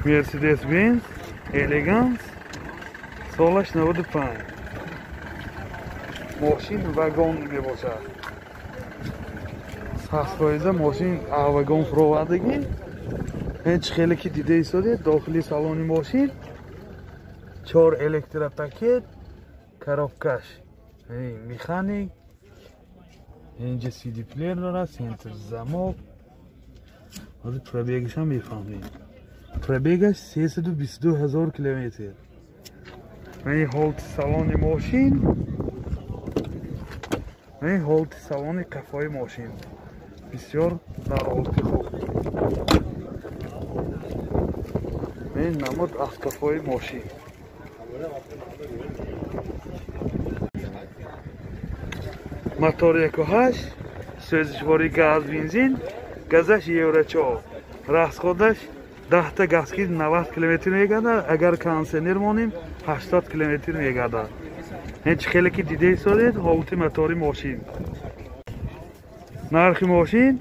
Mercedes Benz Elegance سالش 95 ماشین واگن میباشد. سخت ماشین واگن فروردگی هیچ خیلی که دیده ایستاده. داخلی سالن ماشین 4 الکتروپاکت коробкаш механик اینجا CD پلیر داره سنتر замок. حالا پربیگش هم میفهمیم. پربیگش 322,000 کیلومتر. این هولت سالن ماشین این هولت سالن قفای ماشین بسیار در حالت خوب. این نمود از قفای ماشین. موتور 1.8 سوزشواری گاز بنزین گازش یورو 4 расходаш 10 تا газки 90 км мегардад. агар кондитсионер монем 80 км мегардад. ҳеҷ хеле ки дида истодед ҳолати мотори мошин. нархи мошин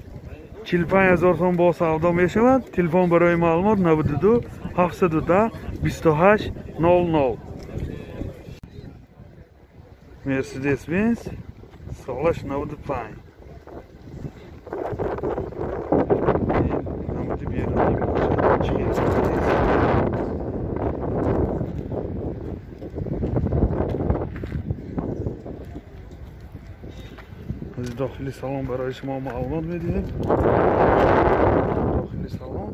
45000 сом бо савдо мешавад. телефон барои маълумот 92 710 28 00. Mercedes Benz سالش 95. نمودی بیرونی ماشین از داخلی سالن برای شما معلومات میدیم. داخلی سالن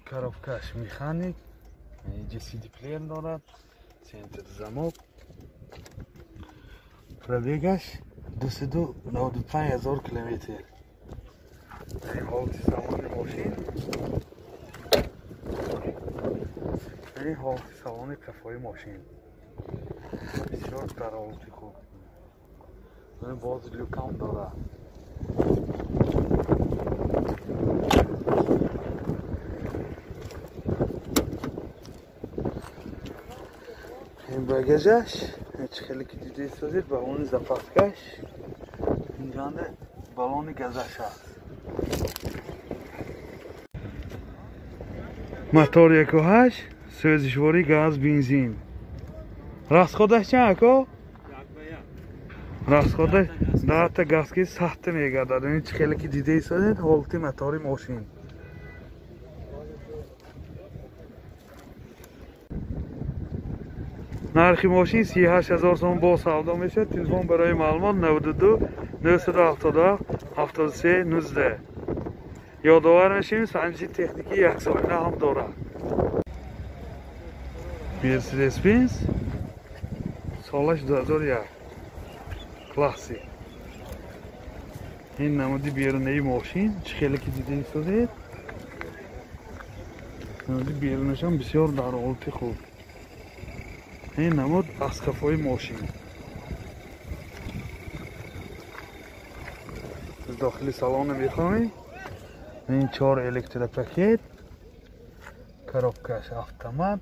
коробкаш механик اینجا CD پلیر دارد سنتر замок. пробегаш 295,000 километр. این حالت سالن ماشین این حالت سالن قفای ماشین بسیار در حالت خوب. این باز لوکام داره. این بگاژش هیچ خیلی که دیده ایستادید. بالون زپاتکش اینجا بالون گازش هست. موتور 1.8 سوزشواری گاز بنزین. расходаш чанд ако? расходаш 10 та газки 100 мегардад. ин чи хеле ки дида истодед ҳолати мотори мошин. нархи мошин 38000 сом бо савдо мешавад. телефон барои маълумот 92 977 73 19. ёдовар мешавем санҷиши техникӣ яксоина ҳам дорад. Mercedes Benz سالش 2001 классик. این نمودی بیرونی ماشین چه خیلی که دیده ایستادید. نمودی بیرونش هم بسیار در حالت خوب. این نمود از قفای ماشین. از داخلی سالن میخواهیم. این 4 الکتروپاکت коробкаш автомат.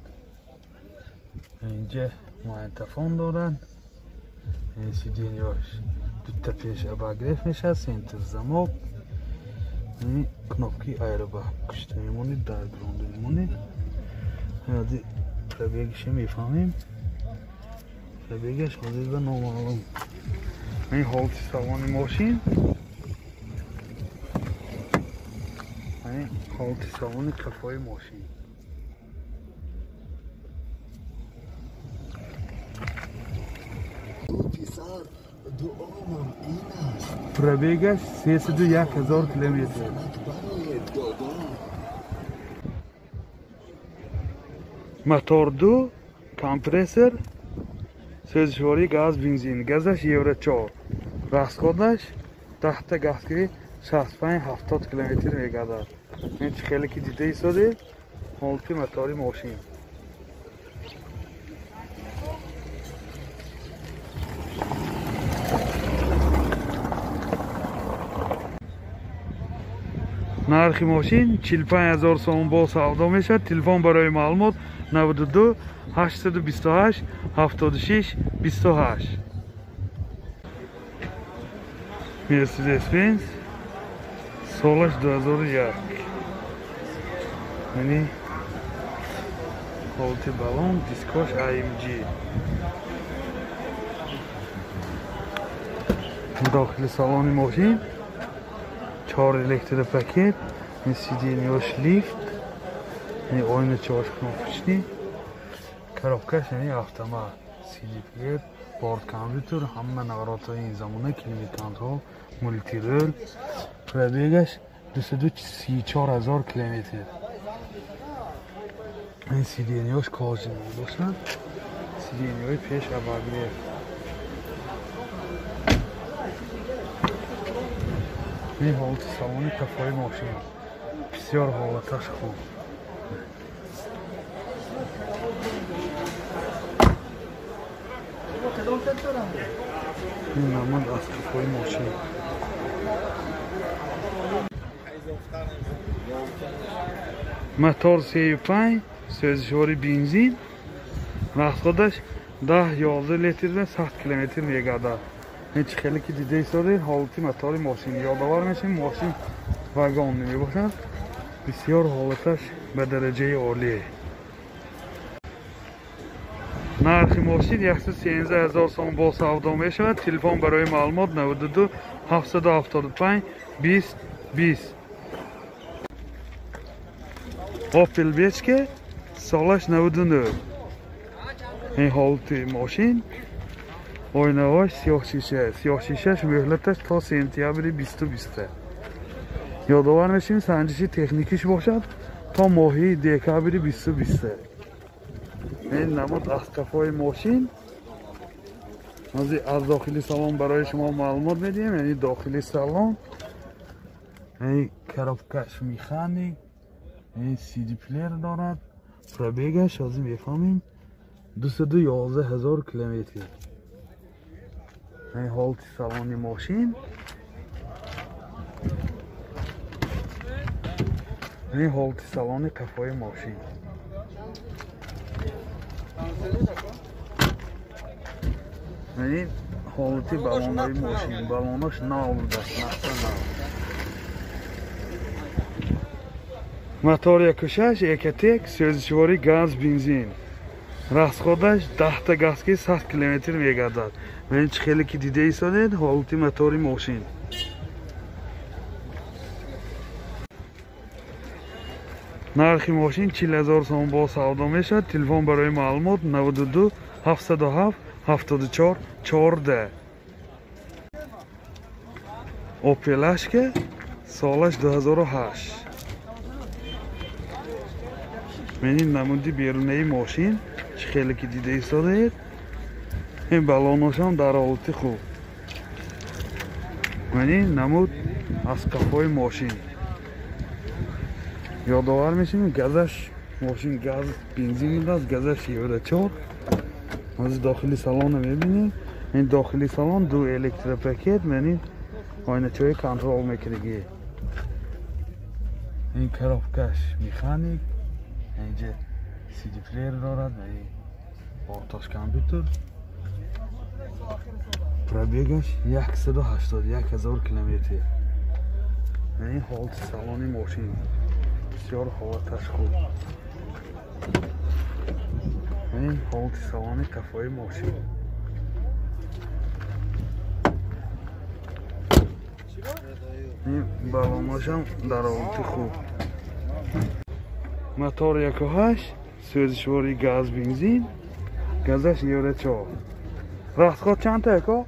اینجا مایتفون دارن. این سیدینیاش دوتا پیش اباگرف میشه. سنتر замок. این کنوپکی ایربا کشته میمونید. در گراند میمونید. یادی پربیگش میفهمیم. پربیگش حاضر به نامعلوم. این حالت سالن ماشین این حالت سالن کفای ماشین. пробегаш 301,000 километр. мотор 2 компрессор сӯзишворӣ газ бензин газаш евро 4 расходаш 10 та газки 65-70 километр мегардад. ин чи хеле ки дида истоди ҳолати мотори мошин. нархи мошин 45000 сом бо савдо мешавад. телефон барои маълумот 92 828 76 28. Mercedes Benz سالش 2001 یعنی حالت بالون دیسکاش AMG داخل سالن ماشین 4 الکتر پاکت این سیدینیاش لیفت این آینه 4 کنفشنی коробкаш یعنی автомат CD player борд компьютер ҳама наваротҳои ин замона климатиконтрол мультирол пробегаш 234,000 километр ин сидениёш кожи мебошад сидениёи пеш абагрев ин ҳолати салони кафои мошин бисёр ҳолаташ хуб این نماد از کفای ماشین موتور 35 سوزشواری بنزین رفتادش 10-11 لیتر و 100 کیلومتر میگردد هیچ خیلی که دیده ایستاده حالتی موتور ماشین یادآور میشیم ماشین واگن نمیباشد بسیار حالتش به درجه عالیه нархи мошин 113,000 сом бо савдо мешавад. Телефон барои маълумот 92 775 20 20. Opel Bechke солаш 99. ин ҳолати мошин ойнаҳош сиёҳшишааш мӯҳлаташ то сентябри 2020. ёдовар мешавем санҷиши техникиш бошад то моҳии декабри 2020. این نمود از کفای ماشین از داخلی سالن برای شما معلومات میدیم یعنی داخلی سالن این коробкаш میخانیک این CD پلیر دارد پروبگش از میفهمیم 211,000 کیلومتر این حالت سالن ماشین این حالت سالن کفای ماشین یعنی حالتی بالونهای ماشین بالوناش نو بوده موتور 1.6 екатек سوزشواری گاز بنزین расходаш 10 تا газки 100 километр мегардад ва ин чӣ хеле ки дида истодед ҳолати мотори мошин нархи мошин 40,000 сом бо савдо мешавад. Телефон барои маълумот 92 707 74 14. Opel Ashka солаш 2008. Менин намуди берунаи мошин чӣ хеле ки дида истодед ин балоношам дар ҳолати хуб менин намуд аз кафои мошин ёдовар мешавем газаш мошин газ бензин медаст газаш Евро 4 аз дохили салона мебинем ин дохили салон 2 электропакет менин ойначаҳои контрол мекунигӣ ин коробкаш механик اینجا CD پلیر دارد و بارتاش کامپیوتر پروبگش 181,000 کیلومتر این حالت سالن ماشین بسیار حالتش خوب این حالت سالن کفای ماشین این بالوناش هم در حالت خوب موتور 1.8 سوزشواری گاز بنزین газаш Евро 4 расход чанд та яко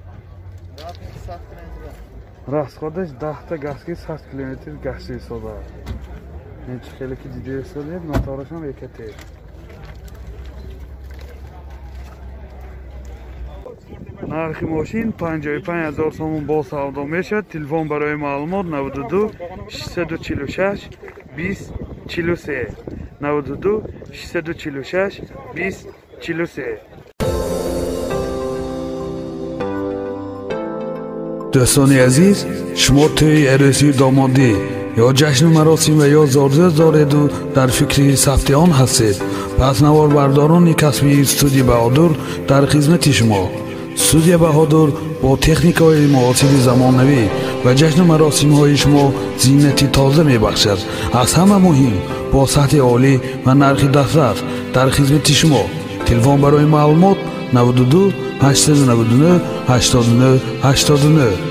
расходаш 10 та газки 100 километр гашти истода ин чӣ хеле ки дида истодед моторашам екатек нархи мошин 55,000 сом бо савдо мешавад. Телефон барои маълумот 92 646 20 43 92 646 20 43. دوستان عزیز شما توی عروسی دامادی یا جشن مراسم و یا زارزه دارید و در فکر ثبت آن هستید پس نوار برداران کسبی استودیو بهادر در خدمت شما. استودیو بهادر با تکنیک های معاصر زمانوی و جشن مراسم های شما زینتی تازه می بخشد. از همه مهم با سطح عالی و نرخ دسترس در خدمت شما. تلفن برای معلومات 92 899 89 89.